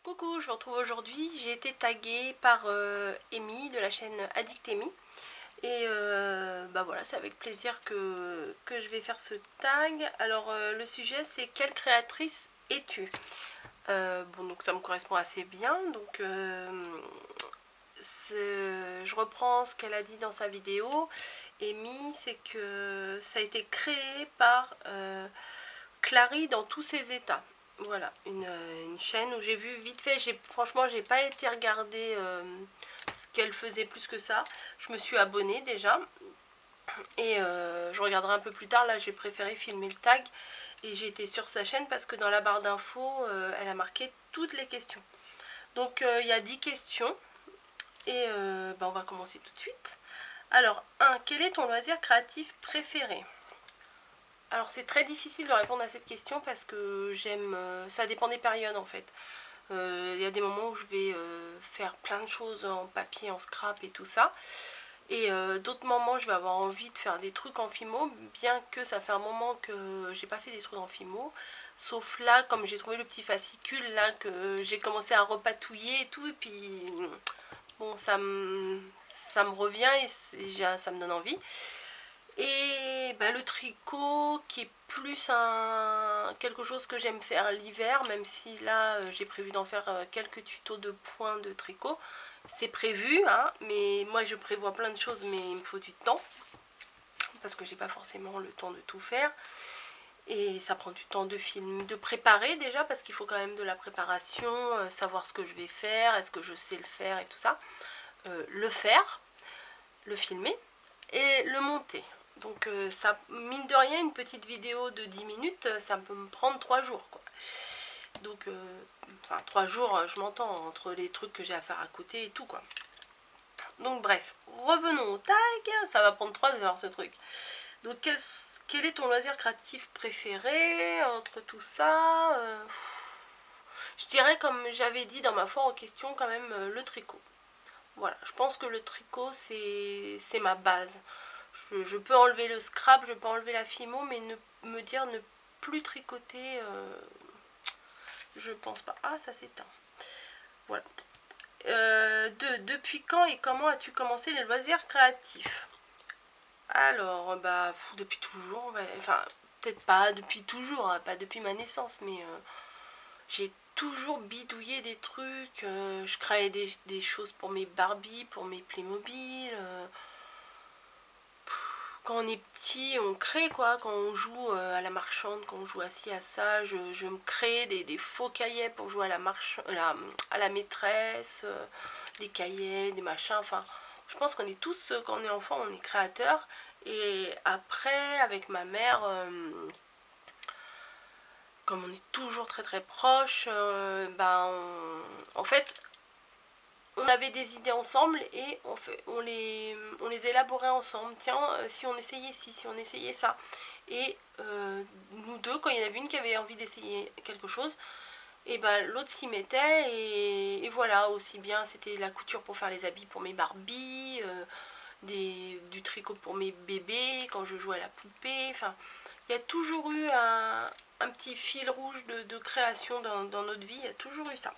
Coucou, je vous retrouve aujourd'hui. J'ai été taguée par Amy de la chaîne Addict Amy. Et bah voilà, c'est avec plaisir que je vais faire ce tag. Alors le sujet c'est quelle créatrice es-tu? Bon, donc ça me correspond assez bien. Donc je reprends ce qu'elle a dit dans sa vidéo. Amy, c'est que ça a été créé par Clary dans tous ses états. Voilà, une chaîne où j'ai vu vite fait, franchement j'ai pas été regarder ce qu'elle faisait plus que ça. Je me suis abonnée déjà et je regarderai un peu plus tard. Là j'ai préféré filmer le tag et j'ai été sur sa chaîne parce que dans la barre d'infos elle a marqué toutes les questions. Donc il y a 10 questions et bah, on va commencer tout de suite. Alors 1. Quel est ton loisir créatif préféré? Alors c'est très difficile de répondre à cette question parce que j'aime, ça dépend des périodes en fait. Il y a des moments où je vais faire plein de choses en papier, en scrap et tout ça. Et d'autres moments je vais avoir envie de faire des trucs en Fimo, bien que ça fait un moment que j'ai pas fait des trucs en Fimo. Sauf là, comme j'ai trouvé le petit fascicule là, que j'ai commencé à repatouiller et tout, et puis bon ça me revient et ça me donne envie. Et bah, le tricot qui est plus quelque chose que j'aime faire l'hiver, même si là j'ai prévu d'en faire quelques tutos de points de tricot. C'est prévu, hein, mais moi je prévois plein de choses, mais il me faut du temps. Parce que j'ai pas forcément le temps de tout faire. Et ça prend du temps de préparer déjà, parce qu'il faut quand même de la préparation, savoir ce que je vais faire, est-ce que je sais le faire et tout ça. Le faire, le filmer et le monter. Donc ça, mine de rien, une petite vidéo de 10 minutes, ça peut me prendre 3 jours quoi. Donc enfin 3 jours, je m'entends, entre les trucs que j'ai à faire à côté et tout quoi. Donc bref, revenons au tag, ça va prendre 3 heures ce truc. Donc quel est ton loisir créatif préféré entre tout ça? Je dirais, comme j'avais dit dans ma foire aux questions, quand même le tricot. Voilà, je pense que le tricot c'est ma base. Je peux enlever le scrap, je peux enlever la Fimo, mais me dire ne plus tricoter, je pense pas. Ah, ça s'éteint. Voilà. 2. Depuis quand et comment as-tu commencé les loisirs créatifs? Alors, bah, depuis toujours. Bah, enfin, peut-être pas depuis toujours, hein, pas depuis ma naissance, mais j'ai toujours bidouillé des trucs. Je créais des choses pour mes Barbie, pour mes Playmobil. Quand on est petit, on crée quoi, quand on joue à la marchande, quand on joue assis à ça, je me crée des faux cahiers pour jouer à à la maîtresse, des cahiers, des machins, enfin, je pense qu'on est tous, quand on est enfant, on est créateur. Et après, avec ma mère, comme on est toujours très très proches, ben, en fait, on avait des idées ensemble et on les élaborait ensemble. Tiens, si on essayait ci, si on essayait ça. Et nous deux, quand il y en avait une qui avait envie d'essayer quelque chose, et ben l'autre s'y mettait et voilà, aussi bien c'était la couture pour faire les habits pour mes Barbie, du tricot pour mes bébés, quand je jouais à la poupée. Enfin, il y a toujours eu un petit fil rouge de création dans notre vie, il y a toujours eu ça.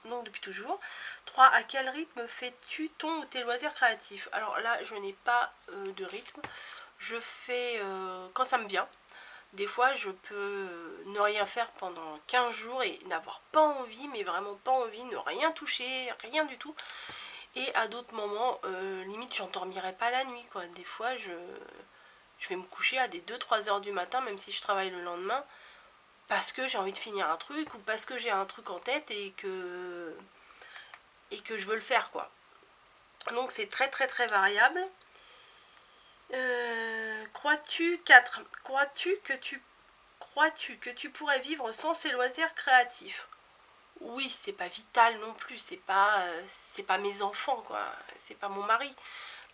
Donc depuis toujours. 3. À quel rythme fais-tu ton ou tes loisirs créatifs? Alors là, je n'ai pas de rythme. Je fais quand ça me vient. Des fois, je peux ne rien faire pendant 15 jours et n'avoir pas envie, mais vraiment pas envie, ne rien toucher, rien du tout. Et à d'autres moments, limite, j'endormirai pas la nuit, quoi. Des fois, je vais me coucher à des 2-3 heures du matin, même si je travaille le lendemain, parce que j'ai envie de finir un truc ou parce que j'ai un truc en tête et que je veux le faire quoi. Donc c'est très très très variable. Crois-tu 4. Crois-tu que tu pourrais vivre sans ces loisirs créatifs? Oui, c'est pas vital non plus, c'est pas mes enfants quoi, c'est pas mon mari.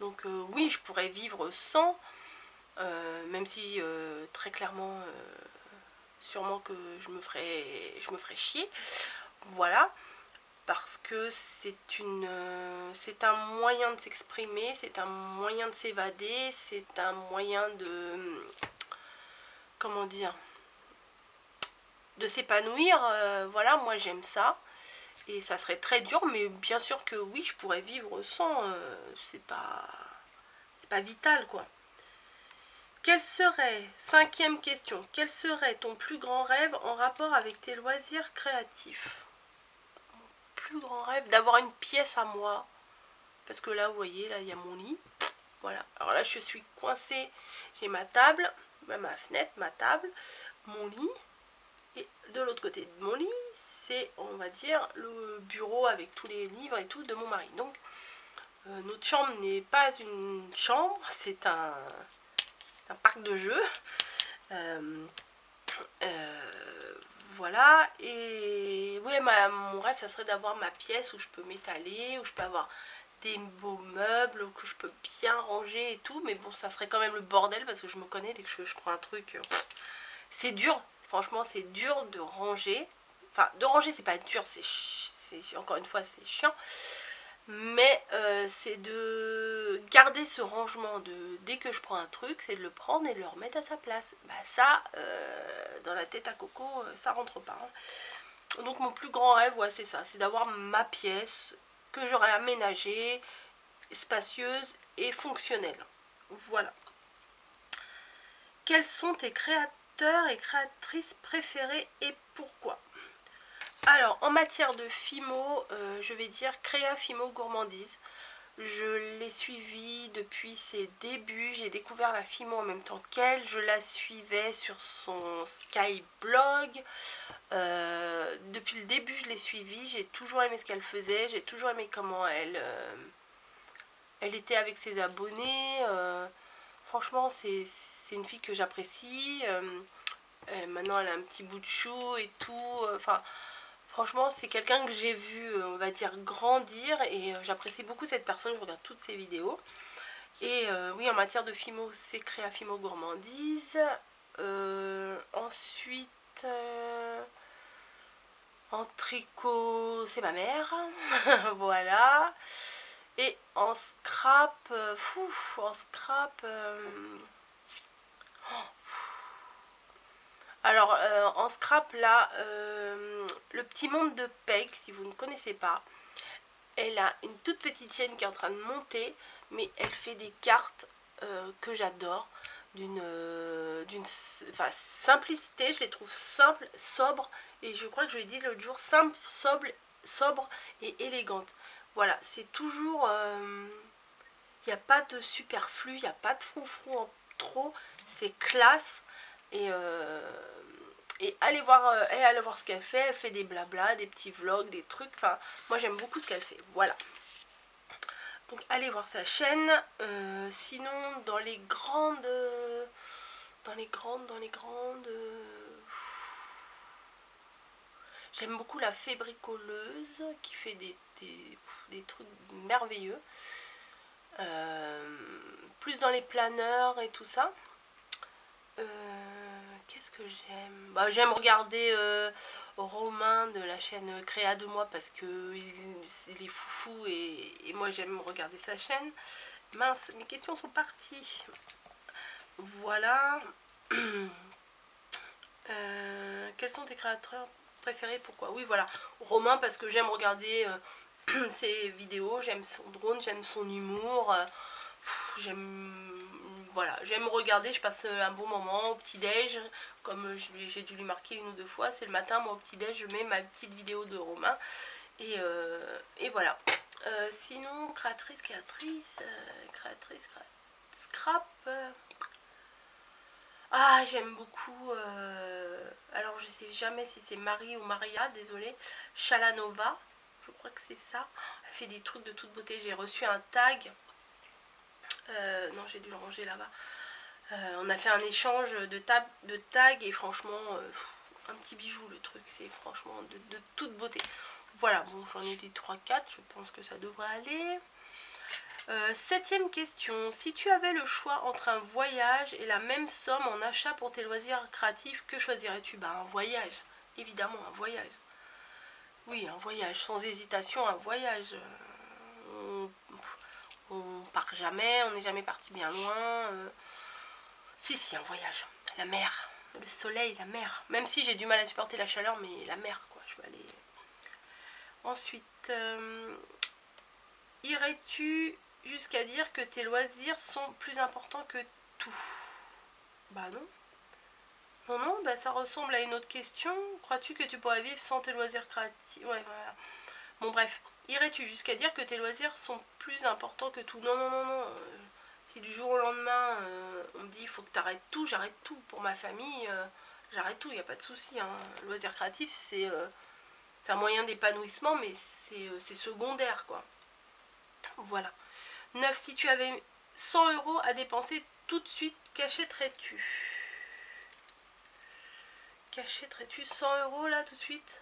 Donc oui, je pourrais vivre sans, même si très clairement sûrement que je me ferais chier. Voilà, parce que c'est un moyen de s'exprimer, c'est un moyen de s'évader, c'est un moyen de, comment dire, de s'épanouir. Voilà, moi j'aime ça. Et ça serait très dur, mais bien sûr que oui, je pourrais vivre sans. C'est pas vital, quoi. Quel serait, cinquième question, quel serait ton plus grand rêve en rapport avec tes loisirs créatifs? Mon plus grand rêve, d'avoir une pièce à moi. Parce que là, vous voyez, là, il y a mon lit. Voilà. Alors là, je suis coincée. J'ai ma table, ma fenêtre, ma table, mon lit. Et de l'autre côté de mon lit, c'est, on va dire, le bureau avec tous les livres et tout de mon mari. Donc, notre chambre n'est pas une chambre, c'est un parc de jeux. Voilà. Et oui, mon rêve, ça serait d'avoir ma pièce où je peux m'étaler, où je peux avoir des beaux meubles, que je peux bien ranger et tout. Mais bon, ça serait quand même le bordel parce que je me connais, dès que je prends un truc, c'est dur. Franchement, c'est dur de ranger. Enfin, de ranger, c'est pas dur, c'est encore une fois, c'est chiant. Mais c'est de garder ce rangement de dès que je prends un truc, c'est de le prendre et de le remettre à sa place. Bah ça, dans la tête à coco, ça rentre pas. Hein. Donc mon plus grand rêve, ouais, c'est ça, c'est d'avoir ma pièce que j'aurais aménagée, spacieuse et fonctionnelle. Voilà. Quels sont tes créateurs et créatrices préférés et pourquoi? Alors, en matière de Fimo, je vais dire Créa Fimo Gourmandise. Je l'ai suivie depuis ses débuts. J'ai découvert la Fimo en même temps qu'elle. Je la suivais sur son Skyblog. Depuis le début, je l'ai suivie. J'ai toujours aimé ce qu'elle faisait. J'ai toujours aimé comment elle était avec ses abonnés. Franchement, c'est une fille que j'apprécie. Maintenant, elle a un petit bout de chou et tout. Enfin, franchement, c'est quelqu'un que j'ai vu, on va dire, grandir. Et j'apprécie beaucoup cette personne. Je regarde toutes ses vidéos. Et oui, en matière de Fimo, c'est Créa Fimo Gourmandise. Ensuite, en tricot, c'est ma mère. Voilà. Et en scrap, en scrap... Alors, en scrap, là, le petit monde de Peg, si vous ne connaissez pas, elle a une toute petite chaîne qui est en train de monter, mais elle fait des cartes que j'adore, d'une simplicité, je les trouve simples, sobres, et je crois que je l'ai dit l'autre jour, simple, sobre et élégante. Voilà, c'est toujours... il n'y a pas de superflu, il n'y a pas de froufrou en trop, c'est classe. Et allez voir ce qu'elle fait. Elle fait des blabla, des petits vlogs, des trucs. Enfin, moi j'aime beaucoup ce qu'elle fait. Voilà. Donc allez voir sa chaîne. Sinon, dans les grandes... J'aime beaucoup la fée bricoleuse qui fait des trucs merveilleux. Plus dans les planeurs et tout ça. Qu'est-ce que j'aime? Bah, j'aime regarder Romain de la chaîne Créa de moi parce que il est foufou et moi j'aime regarder sa chaîne. Mince, mes questions sont parties. Voilà. Quels sont tes créateurs préférés? Pourquoi? Oui, voilà. Romain parce que j'aime regarder ses vidéos, j'aime son drone, j'aime son humour. J'aime regarder, je passe un bon moment au petit-déj, comme j'ai dû lui marquer une ou deux fois, c'est le matin, moi au petit-déj, je mets ma petite vidéo de Romain, et voilà. Sinon, créatrice, scrap, ah, j'aime beaucoup, alors je sais jamais si c'est Marie ou Maria, désolée, Chalanova, je crois que c'est ça, elle fait des trucs de toute beauté, j'ai reçu un tag, non j'ai dû le ranger là-bas, on a fait un échange de tags et franchement, un petit bijou le truc, c'est franchement de toute beauté. Voilà, bon j'en ai dit 3-4, je pense que ça devrait aller. Septième question, si tu avais le choix entre un voyage et la même somme en achat pour tes loisirs créatifs, que choisirais-tu? Bah un voyage, évidemment un voyage. Oui, un voyage, sans hésitation, un voyage. On part jamais, on n'est jamais parti bien loin. Si, un voyage. La mer, le soleil, la mer. Même si j'ai du mal à supporter la chaleur, mais la mer, quoi. Je veux aller... Ensuite, irais-tu jusqu'à dire que tes loisirs sont plus importants que tout? Bah non. Non, non, bah ça ressemble à une autre question. Crois-tu que tu pourrais vivre sans tes loisirs créatifs? Ouais, voilà. Bon, bref. Irais-tu jusqu'à dire que tes loisirs sont plus importants que tout? Non, non, non, non. Si du jour au lendemain, on me dit il faut que tu arrêtes tout, j'arrête tout. Pour ma famille, j'arrête tout, il n'y a pas de souci. Hein. Le loisir créatif, c'est un moyen d'épanouissement, mais c'est secondaire, quoi. Voilà. 9. Si tu avais 100 € à dépenser tout de suite, qu'achèterais-tu? Qu'achèterais-tu 100 € là tout de suite?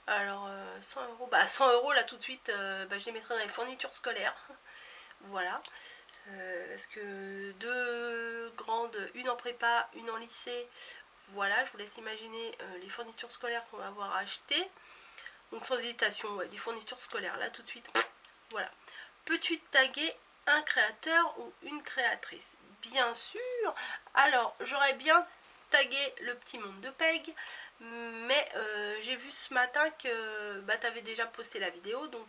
Alors 100 €, bah 100 € là tout de suite, bah, je les mettrais dans les fournitures scolaires. Voilà. Parce que 2 grandes, une en prépa, une en lycée. Voilà, je vous laisse imaginer les fournitures scolaires qu'on va avoir à acheter. Donc sans hésitation, ouais, des fournitures scolaires là tout de suite. Voilà. Peux-tu taguer un créateur ou une créatrice? Bien sûr. Alors, j'aurais bien tagué le petit monde de Peg, mais j'ai vu ce matin que bah, tu avais déjà posté la vidéo, donc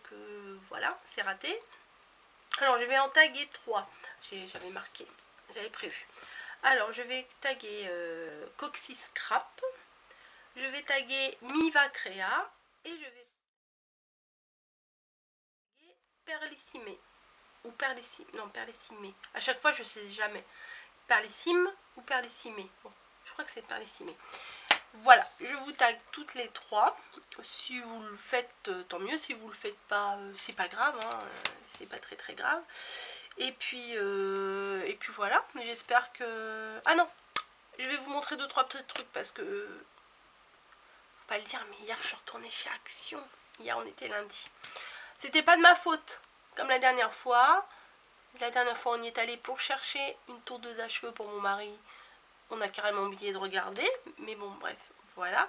voilà, c'est raté. Alors, je vais en taguer 3. J'avais marqué, j'avais prévu. Alors, je vais taguer Coxy Scrap, je vais taguer Miva Créa, et je vais taguer Perlissimé. Ou Perlissimé, non, Perlissimé. À chaque fois, je sais jamais. Perlissime ou Perlissimé. Bon, je crois que c'est Perlissimé. Voilà, je vous tag toutes les 3. Si vous le faites, tant mieux. Si vous le faites pas, c'est pas grave. Hein, c'est pas très très grave. Et puis voilà. J'espère que... Ah non, je vais vous montrer 2-3 petits trucs parce que... Faut pas le dire, mais hier je suis retournée chez Action. Hier on était lundi. C'était pas de ma faute, comme la dernière fois. La dernière fois on y est allé pour chercher une tondeuse à cheveux pour mon mari. On a carrément oublié de regarder, mais bon bref, voilà.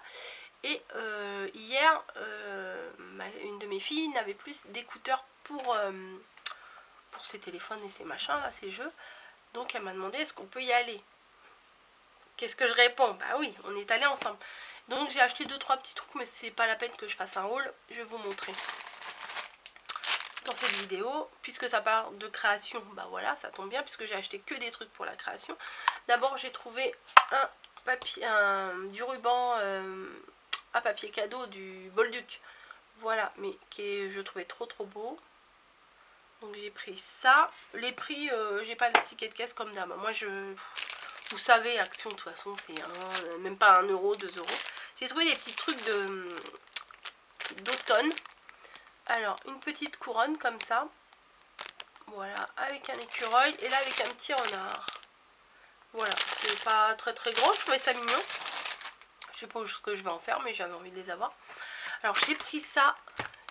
Et hier, une de mes filles n'avait plus d'écouteurs pour ses téléphones et ses machins, là, ses jeux. Donc elle m'a demandé est-ce qu'on peut y aller. Qu'est-ce que je réponds? Bah oui, on est allé ensemble. Donc j'ai acheté 2-3 petits trucs, mais c'est pas la peine que je fasse un haul. Je vais vous montrer dans cette vidéo, puisque ça parle de création. Bah voilà, ça tombe bien, puisque j'ai acheté que des trucs pour la création. D'abord j'ai trouvé un papier, du ruban à papier cadeau du Bolduc. Voilà, mais qui je trouvais trop beau. Donc j'ai pris ça. Les prix, j'ai pas le ticket de caisse comme d'hab. Moi vous savez, Action de toute façon c'est même pas 1 €, 2 €. J'ai trouvé des petits trucs d'automne. Alors une petite couronne comme ça. Voilà, avec un écureuil. Et là avec un petit renard. Voilà, c'est pas très grand. Je trouvais ça mignon. Je sais pas ce que je vais en faire, mais j'avais envie de les avoir. Alors j'ai pris ça.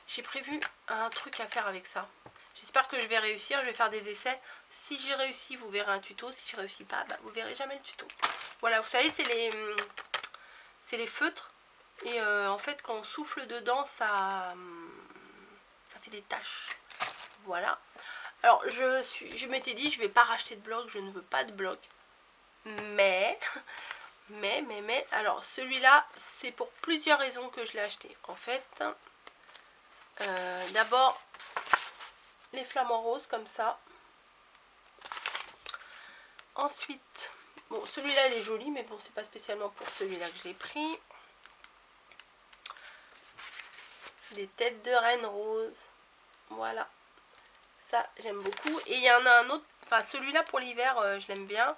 J'ai prévu un truc à faire avec ça. J'espère que je vais réussir. Je vais faire des essais. Si j'ai réussi, vous verrez un tuto. Si je réussis pas, bah, vous verrez jamais le tuto. Voilà, vous savez, c'est les feutres. Et en fait, quand on souffle dedans, ça fait des taches. Voilà. Alors, je m'étais dit, je vais pas racheter de bloc. Je ne veux pas de bloc. Mais, alors celui-là, c'est pour plusieurs raisons que je l'ai acheté. En fait, d'abord, les flamants roses comme ça. Ensuite, bon, celui-là, il est joli, mais bon, c'est pas spécialement pour celui-là que je l'ai pris. Des têtes de reine roses. Voilà. Ça, j'aime beaucoup. Et il y en a un autre, enfin, celui-là pour l'hiver, je l'aime bien.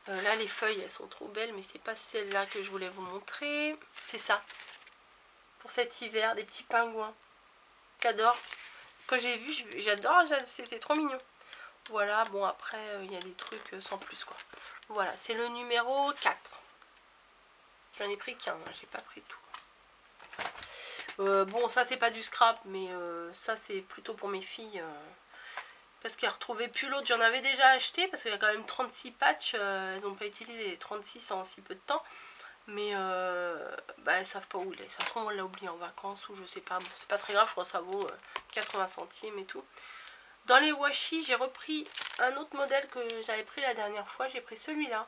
Là, les feuilles, elles sont trop belles, mais c'est pas celle-là que je voulais vous montrer. C'est ça. Pour cet hiver, des petits pingouins. J'adore. Quand j'ai vu, j'adore, c'était trop mignon. Voilà, bon après, il y a des trucs sans plus, quoi. Voilà, c'est le numéro 4. J'en ai pris qu'un, j'ai pas pris tout. Bon, ça c'est pas du scrap, mais ça c'est plutôt pour mes filles. Parce qu'elles retrouvaient plus l'autre. J'en avais déjà acheté, parce qu'il y a quand même 36 patchs. Elles n'ont pas utilisé les 36 en si peu de temps. Mais bah, elles savent pas où il est. Ça se trouve, on l'a oublié en vacances ou je sais pas. Bon, c'est pas très grave, je crois que ça vaut 80 centimes et tout. Dans les washi, j'ai repris un autre modèle que j'avais pris la dernière fois. J'ai pris celui-là.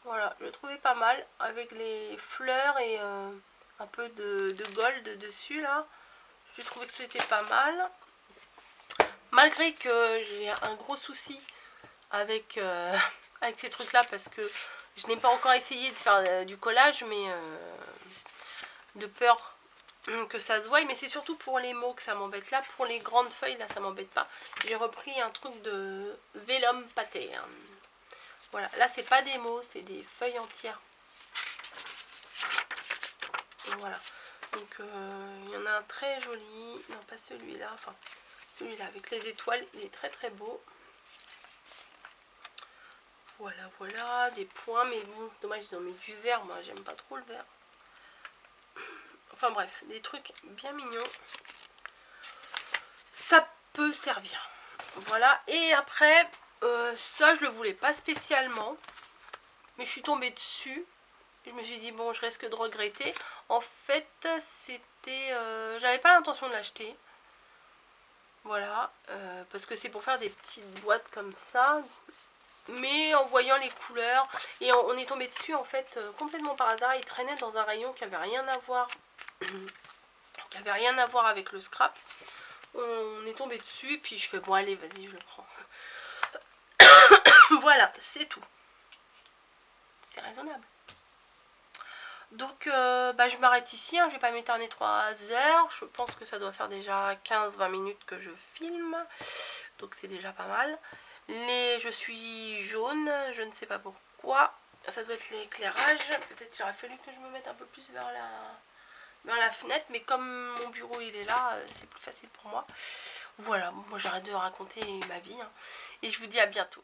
Voilà, je le trouvais pas mal. Avec les fleurs et un peu de gold dessus là. J'ai trouvé que c'était pas mal. Malgré que j'ai un gros souci avec, avec ces trucs là, parce que je n'ai pas encore essayé de faire du collage, mais de peur que ça se voie. Mais c'est surtout pour les mots que ça m'embête là. Pour les grandes feuilles là, ça m'embête pas. J'ai repris un truc de vellum pattern. Voilà, là c'est pas des mots, c'est des feuilles entières. Voilà, donc il y en a un très joli, non pas celui-là, enfin celui-là avec les étoiles, il est très très beau. Voilà, voilà, des points, mais bon, dommage ils ont mis du vert, moi j'aime pas trop le vert. Enfin bref, des trucs bien mignons. Ça peut servir. Voilà, et après, ça je le voulais pas spécialement, mais je suis tombée dessus. Je me suis dit bon, je risque de regretter. En fait c'était, j'avais pas l'intention de l'acheter, voilà, parce que c'est pour faire des petites boîtes comme ça, mais en voyant les couleurs, et on est tombé dessus en fait complètement par hasard. Il traînait dans un rayon qui avait rien à voir qui avait rien à voir avec le scrap. On est tombé dessus et puis je fais bon allez vas-y je le prends. Voilà, c'est tout, c'est raisonnable. Donc je m'arrête ici, hein, je vais pas m'éterner 3 heures. Je pense que ça doit faire déjà 15-20 minutes que je filme, donc c'est déjà pas mal. Je suis jaune, je ne sais pas pourquoi, ça doit être l'éclairage. Peut-être qu'il aurait fallu que je me mette un peu plus vers la fenêtre, mais comme mon bureau il est là, c'est plus facile pour moi. Voilà, moi j'arrête de raconter ma vie, hein, et je vous dis à bientôt.